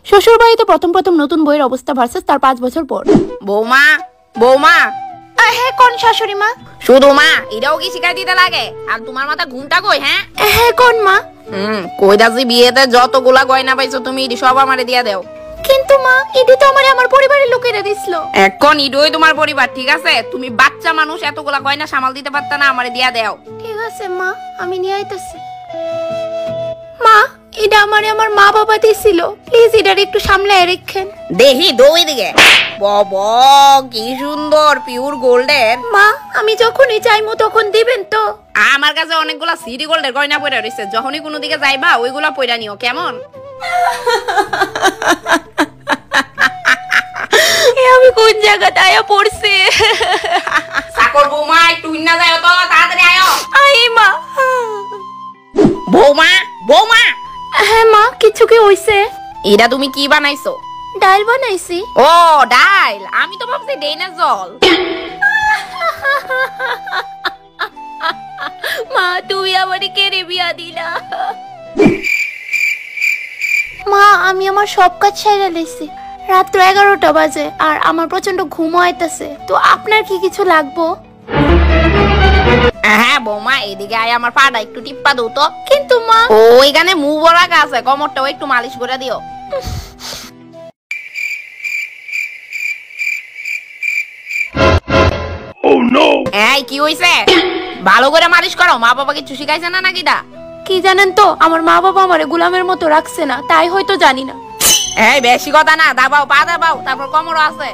শ্বশুর বাড়িতে প্রথম প্রথম নতুন বইয়ের অবস্থা ভার্সেস তার 5 বছর পর। বৌমা বৌমা হ্যাঁ কোন শাশুড়ি মা? শুধু মা এটাও কি শিখাই দিতে লাগে? আর তোমার মাথা ঘুমটা কই? হ্যাঁ কোন মা? কইতাছি বিয়েতে যতগুলা গয়না পাইছো তুমি এটি সব আমারে দিয়া দাও। কিন্তু মা এটি তো আমার পরিবারের লোকেরা দিছিল। এখন ইডোই তোমার পরিবার, ঠিক আছে? তুমি বাচ্চা মানুষ, এতগুলা গয়না সামাল দিতে পারতা না? আমারে দিয়া দাও। ঠিক আছে মা, আমি নিয়ে আইতাছি। মা এটা আমার মা বাবা দিছিল, প্লিজ এটার একটু সামলায় রাখেন। দেখি দই দিকে বাবা কি সুন্দর পিওর গোল্ডের। মা আমি যখনই চাইমু তখন দিবেন তো? আমার কাছে অনেকগুলা সিটি গোল্ডের গয়না পড়ে রইছে, যখনই কোনো দিকে যাইবা ওইগুলা পয়রা নিও, কেমন? আমি কোন জায়গাতে আয়া পড়ছি? সাকর বৌমা একটু না যাও তো, তাড়াতাড়ি আয়ো। আই মা। বৌমা বৌমা। হ্যাঁ মা, কিছু কি হইছে? এটা তুমি কি বানাইছো? ডাল বানাইছি। ও ডাল, আমি তো ভাবছি ডেনা জল। মা তুমি আমারে কেড়ে বিয়া দিলা। মা আমি আমার সব কাজ সাইরা লইছি, রাত 11টা বাজে আর আমার প্রচন্ড ঘুম আইতাছে, তো আপনার কি কিছু লাগবো? হ্যাঁ বৌমা এদিকে আয়, আমার পাটা একটু টিপ্পা দাও তো। কিন্তু মা ওইখানে মুভ রাখা আছে, কোমরটাও একটু মালিশ করে দিও। এই কি হইছে? ভালো করে মালিশ করো, মা বাবা কিছু শিখাইছে না নাকি? কি জানেন তো, আমার মা বাবা আমারে গোলামের মতো রাখছে না, তাই হয়তো জানি না। এই বেশি কথা না, দাবাও পা দাবাও, তারপর কোমরও আছে।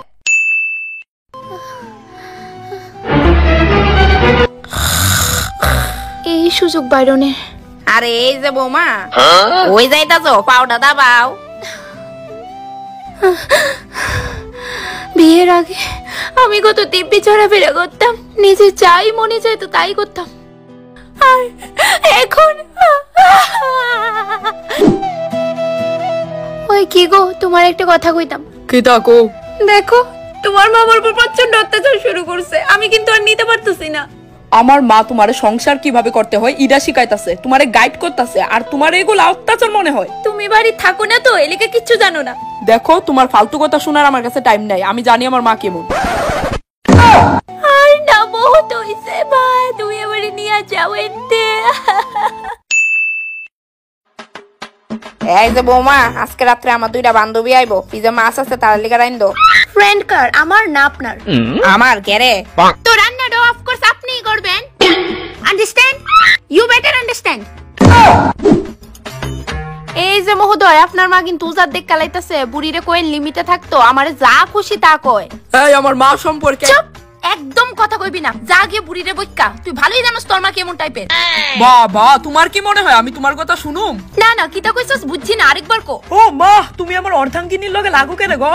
এই সুযোগ বাইরনের। আরে এই যে বৌমা ওই যাইতাছো, পাউডার দাবাও। বিয়ের আগে আমি কত দিব্যি চড়াফেরা করতাম, নিজে যাই মনে চাইতো তাই করতাম, আর এখন ওই কি গো, তোমার একটা কথা কইতাম। কি তাকো? দেখো তোমার মা আমার উপর প্রচন্ড অত্যাচার শুরু করছে, আমি কিন্তু আর নিতে পারতেছি না। আমার মা তোমারে সংসার কিভাবে করতে হয় ইডা শিখাইতাছে, তোমারে গাইড করতেছে, আর তোমার এগুলো অত্যাচার মনে হয়। তুমি বাড়ি থাকো না তো, এলাকা কিচ্ছু জানো না। দেখো তোমার ফালতু কথা শোনার আমার কাছে টাইম নাই, আমি জানি আমার মা কেমন। আর না বহুত হইছে ভাই, তুমি আমারে নিয়ে যাও এতে। এই যে বৌমা আজকে রাত্রে আমার দুইটা বান্ধবী আইবো, ফ্রিজে মাছ আছে তার লিগা রাইন দাও। ফ্রেন্ড কার, আমার না আপনার? আমার কেরে? তো রান্নাটা অফ কোর্স আপনিই করবেন, আন্ডারস্ট্যান্ড? You better understand. এই যে মহোদয়, আপনার মা কিন্তু উজার দেখ কালাইতাছে, বুড়িরে কোয়েন লিমিটে থাকতো, আমারে যা খুশি তা কয়। এই আমার মা সম্পর্কে চুপ, একদম কথা কইবি না, যা গিয়ে বুড়িরে বইক্কা। তুই ভালোই জানোস তোর মা কেমন টাইপের। বাবা তোমার কি মনে হয় আমি তোমার কথা শুনুম? না না, কিতা কইছস বুঝছি না, আরেকবার কো। ও মা তুমি আমার অর্ধাঙ্গিনীর লগে লাগু কেন গো?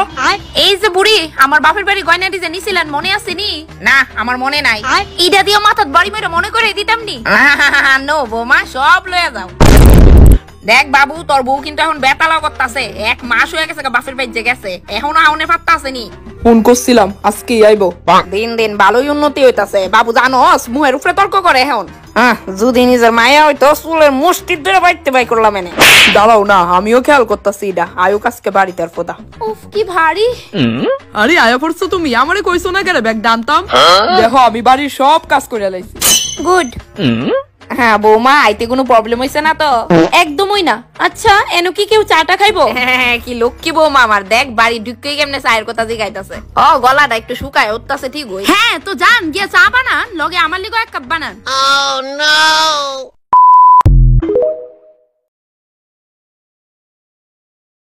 এই যে বুড়ি, আমার বাপের বাড়ি গয়নাটি যে নিছিলেন মনে আছে নি? না আমার মনে নাই। ইডা দিয়া মাথাত বাড়ি মেরে মনে করে দিতাম নি। নো বৌমা, সব লয়ে যাও। দেখ বাবু, তোর বউ কিন্তু এখন বেতালাও করতেছে, 1 মাস হয়ে গেছে বাপের বাড়িতে গেছে, এখনো আউনে পাত্তা আসেনি। ফোন করছিলাম আজকে আইবো। দিন দিন ভালোই উন্নতি হইতাছে বাবু, জানোস মুহের উপরে তর্ক করে এখন। যদি নিজের মায়া হইতো চুলের মুষ্টির ধরে বাইতে বাই করলাম এনে। দাঁড়াও না, আমিও খেয়াল করতেছি এটা আয়ুক আজকে বাড়িতে আর ফোদা। উফ কি ভারী। আরে আয়া পড়ছো তুমি, আমারে কইছো না কেন ব্যাগ ডানতাম? দেখো আমি বাড়ির সব কাজ করে লাইছি। গুড। হ্যাঁ বৌমা, আইতে কোনো প্রবলেম হইছে না তো? একদমই না। আচ্ছা এনো কি কেউ চাটা খাইবো? হ্যাঁ কি লক্ষ্মী বৌমা আমার, দেখ বাড়ি ঢুকে কেমনে চায়ের কথা জিগাইতাছে। ও গলাটা একটু শুকায় উঠতাছে ঠিক হই। হ্যাঁ তো যান গিয়া চা বানান, লগে আমার লিগো 1 কাপ বানান। Oh no!